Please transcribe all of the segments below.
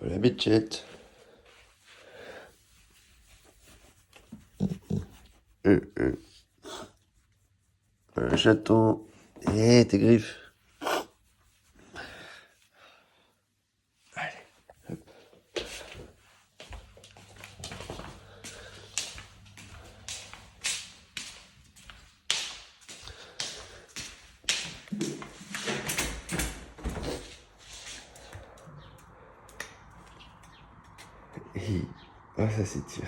La Bichette. Le chaton. Tes griffes. Ah, ça s'étire.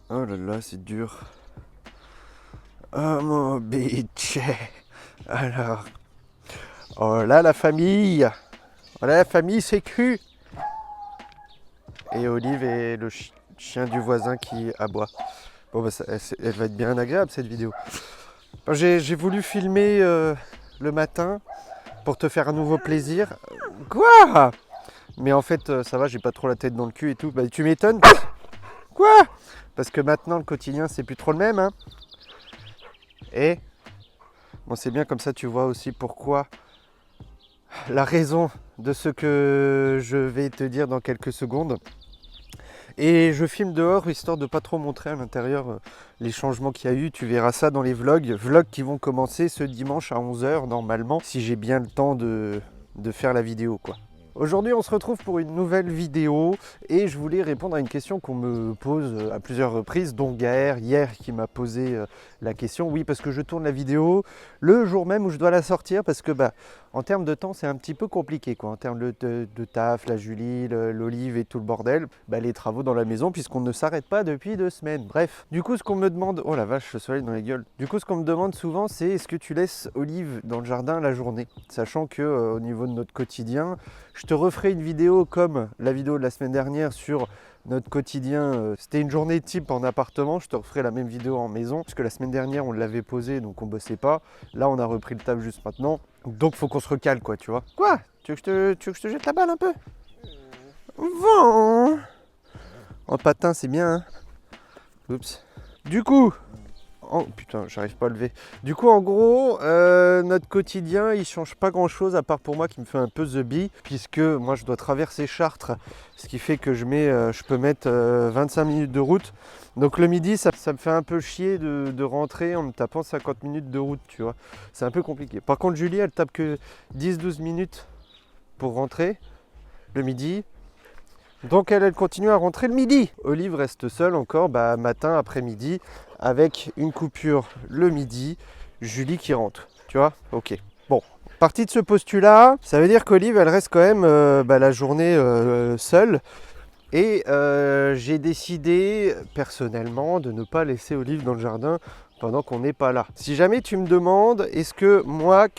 Oh là là, c'est dur. Oh mon bitch. Alors. Oh là la famille. Oh là la famille, c'est cru. Et Olive est le chien du voisin qui aboie. Bon bah elle va être bien agréable cette vidéo. J'ai voulu filmer le matin pour te faire un nouveau plaisir. Quoi? Mais en fait ça va, j'ai pas trop la tête dans le cul et tout. Bah tu m'étonnes. Quoi? Parce que maintenant le quotidien c'est plus trop le même hein. Et bon c'est bien comme ça tu vois aussi pourquoi la raison de ce que je vais te dire dans quelques secondes. Et je filme dehors histoire de pas trop montrer à l'intérieur les changements qu'il y a eu. Tu verras ça dans les vlogs qui vont commencer ce dimanche à 11 h normalement, si j'ai bien le temps de faire la vidéo quoi. Aujourd'hui on se retrouve pour une nouvelle vidéo et je voulais répondre à une question qu'on me pose à plusieurs reprises, dont Gaër hier qui m'a posé la question. Oui, parce que je tourne la vidéo le jour même où je dois la sortir parce que en termes de temps c'est un petit peu compliqué quoi. En termes de taf, la Julie, l'Olive et tout le bordel, les travaux dans la maison puisqu'on ne s'arrête pas depuis 2 semaines. Bref, du coup ce qu'on me demande, oh la vache le soleil dans la gueule. Du coup ce qu'on me demande souvent c'est est-ce que tu laisses Olive dans le jardin la journée, sachant que au niveau de notre quotidien, je te referai une vidéo comme la vidéo de la semaine dernière sur notre quotidien. C'était une journée type en appartement, je te referai la même vidéo en maison, parce que la semaine dernière on l'avait posé donc on bossait pas. Là on a repris le taf juste maintenant, donc faut qu'on se recale quoi, tu vois. Quoi? Tu veux que je te jette la balle un peu? Vent. En patin c'est bien hein. Oups. Du coup, oh putain, j'arrive pas à lever. Du coup, en gros, notre quotidien, il change pas grand chose à part pour moi qui me fait un peu the bee, puisque moi je dois traverser Chartres, ce qui fait que je peux mettre 25 minutes de route. Donc le midi, ça me fait un peu chier de rentrer en me tapant 50 minutes de route, tu vois. C'est un peu compliqué. Par contre, Julie, elle tape que 10-12 minutes pour rentrer le midi. Donc elle continue à rentrer le midi. Olive reste seule encore matin, après-midi, avec une coupure le midi. Julie qui rentre, tu vois. Ok. Bon, partie de ce postulat, ça veut dire qu'Olive, elle reste quand même la journée seule. Et j'ai décidé personnellement de ne pas laisser Olive dans le jardin pendant qu'on n'est pas là. Si jamais tu me demandes, est-ce que moi,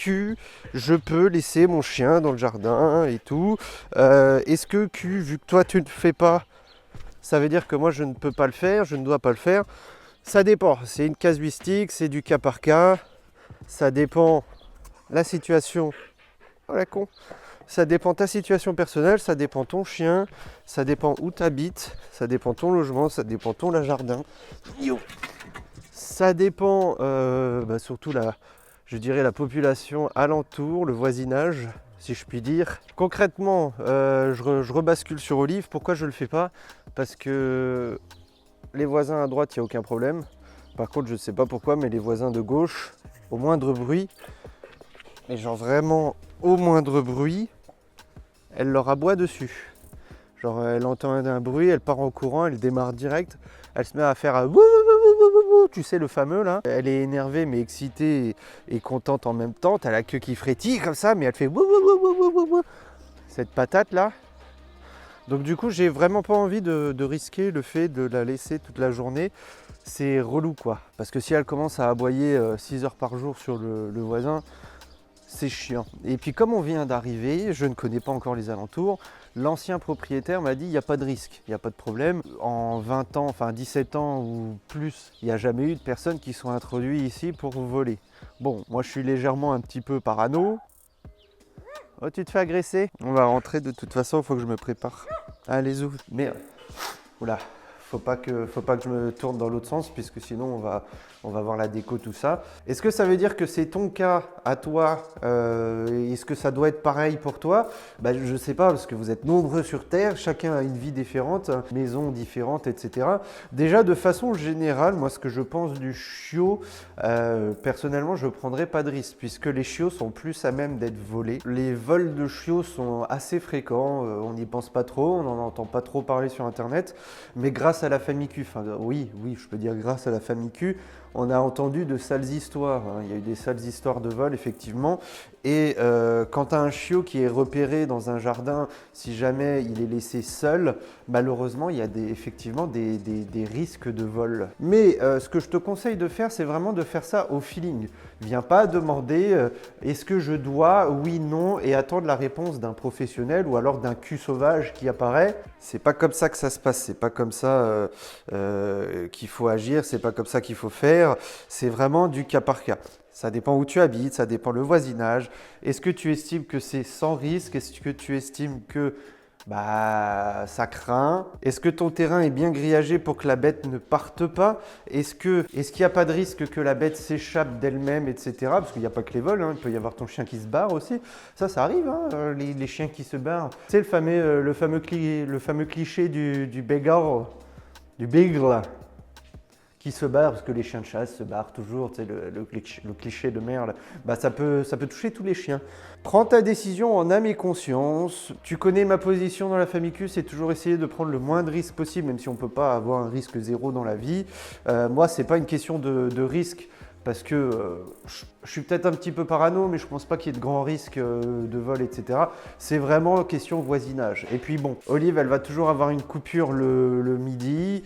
je peux laisser mon chien dans le jardin et tout, est-ce que vu que toi tu ne le fais pas, ça veut dire que moi je ne peux pas le faire, je ne dois pas le faire? Ça dépend, c'est une casuistique, c'est du cas par cas, ça dépend la situation. Oh la con! Ça dépend ta situation personnelle, ça dépend ton chien, ça dépend où tu habites, ça dépend ton logement, ça dépend ton jardin. Ça dépend surtout je dirais la population alentour, le voisinage, si je puis dire. Concrètement, je rebascule sur Olive. Pourquoi je ne le fais pas? Parce que les voisins à droite, il n'y a aucun problème. Par contre, je ne sais pas pourquoi, mais les voisins de gauche, au moindre bruit, mais genre vraiment au moindre bruit, elle leur aboie dessus. Genre elle entend un bruit, elle part en courant, elle démarre direct, elle se met à faire un tu sais le fameux là. Elle est énervée mais excitée et contente en même temps. T'as la queue qui frétille comme ça, mais elle fait cette patate là. Donc du coup j'ai vraiment pas envie de risquer le fait de la laisser toute la journée. C'est relou quoi. Parce que si elle commence à aboyer 6 heures par jour sur le voisin, c'est chiant. Et puis comme on vient d'arriver, je ne connais pas encore les alentours, l'ancien propriétaire m'a dit il n'y a pas de risque, il n'y a pas de problème. En 20 ans, enfin 17 ans ou plus, il n'y a jamais eu de personnes qui sont introduites ici pour voler. Bon, moi je suis légèrement un petit peu parano. Oh, tu te fais agresser? On va rentrer de toute façon, il faut que je me prépare. Allez, zou. Merde. Oula, faut pas que je me tourne dans l'autre sens, puisque sinon on va voir la déco, tout ça. Est-ce que ça veut dire que c'est ton cas à toi? Est-ce que ça doit être pareil pour toi? Bah, je ne sais pas, parce que vous êtes nombreux sur Terre, chacun a une vie différente, maison différente, etc. Déjà, de façon générale, moi, ce que je pense du chiot, personnellement, je ne prendrais pas de risque, puisque les chiots sont plus à même d'être volés. Les vols de chiots sont assez fréquents, on n'y pense pas trop, on n'en entend pas trop parler sur Internet, mais grâce à la famille Q, enfin oui, je peux dire grâce à la famille Q, on a entendu de sales histoires, hein. Il y a eu des sales histoires de vol, effectivement. Et quand tu as un chiot qui est repéré dans un jardin, si jamais il est laissé seul, malheureusement, il y a effectivement des risques de vol. Mais ce que je te conseille de faire, c'est vraiment de faire ça au feeling. Viens pas demander est-ce que je dois, oui, non, et attendre la réponse d'un professionnel ou alors d'un cul sauvage qui apparaît. C'est pas comme ça que ça se passe, c'est pas comme ça qu'il faut agir, c'est pas comme ça qu'il faut faire, c'est vraiment du cas par cas. Ça dépend où tu habites, ça dépend le voisinage. Est-ce que tu estimes que c'est sans risque? Est-ce que tu estimes que ça craint? Est-ce que ton terrain est bien grillagé pour que la bête ne parte pas? Est-ce qu'il n'y a pas de risque que la bête s'échappe d'elle-même, etc. Parce qu'il n'y a pas que les vols, hein. Il peut y avoir ton chien qui se barre aussi. Ça arrive, hein, les chiens qui se barrent. Tu sais, le fameux cliché du beagle, qui se barre, parce que les chiens de chasse se barrent toujours, tu sais, le cliché de merde, ça peut toucher tous les chiens. Prends ta décision en âme et conscience. Tu connais ma position dans la famille Q, c'est toujours essayer de prendre le moins de risques possible, même si on ne peut pas avoir un risque zéro dans la vie. Moi, c'est pas une question de risque, parce que je suis peut-être un petit peu parano, mais je pense pas qu'il y ait de grands risques de vol, etc. C'est vraiment question voisinage. Et puis bon, Olive, elle va toujours avoir une coupure le midi.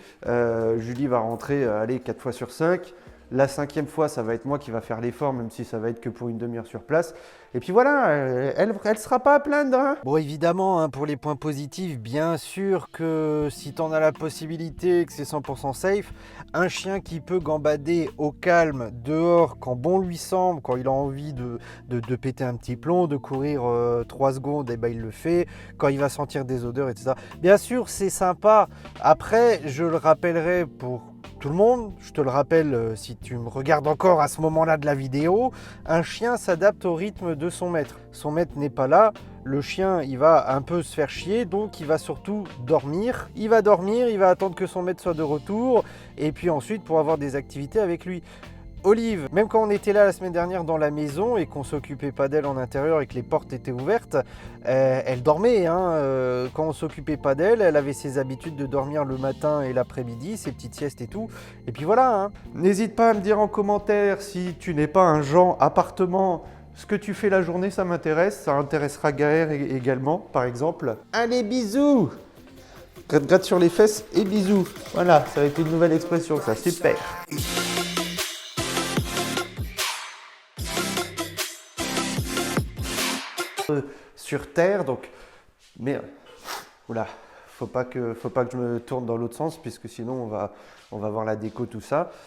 Julie va rentrer, 4 fois sur 5. La 5e fois, ça va être moi qui va faire l'effort, même si ça va être que pour une demi-heure sur place. Et puis voilà, elle sera pas à plaindre, hein. Bon, évidemment, hein, pour les points positifs, bien sûr que si tu en as la possibilité, que c'est 100% safe, un chien qui peut gambader au calme, dehors, quand bon lui semble, quand il a envie de péter un petit plomb, de courir 3 secondes, et il le fait. Quand il va sentir des odeurs, etc. Bien sûr, c'est sympa. Après, je le rappellerai pour tout le monde, je te le rappelle si tu me regardes encore à ce moment-là de la vidéo, un chien s'adapte au rythme de son maître. Son maître n'est pas là, le chien il va un peu se faire chier, donc il va surtout dormir. Il va dormir, il va attendre que son maître soit de retour, et puis ensuite pour avoir des activités avec lui. Olive, même quand on était là la semaine dernière dans la maison et qu'on s'occupait pas d'elle en intérieur et que les portes étaient ouvertes, elle dormait, hein. Quand on s'occupait pas d'elle, elle avait ses habitudes de dormir le matin et l'après-midi, ses petites siestes et tout. Et puis voilà, hein. N'hésite pas à me dire en commentaire si tu n'es pas un genre appartement. Ce que tu fais la journée, ça m'intéresse. Ça intéressera Gaër également, par exemple. Allez, bisous! Gratte sur les fesses et bisous. Voilà, ça va être une nouvelle expression, ça, super! Sur Terre, donc merde, oula, faut pas que je me tourne dans l'autre sens, puisque sinon on va voir la déco, tout ça.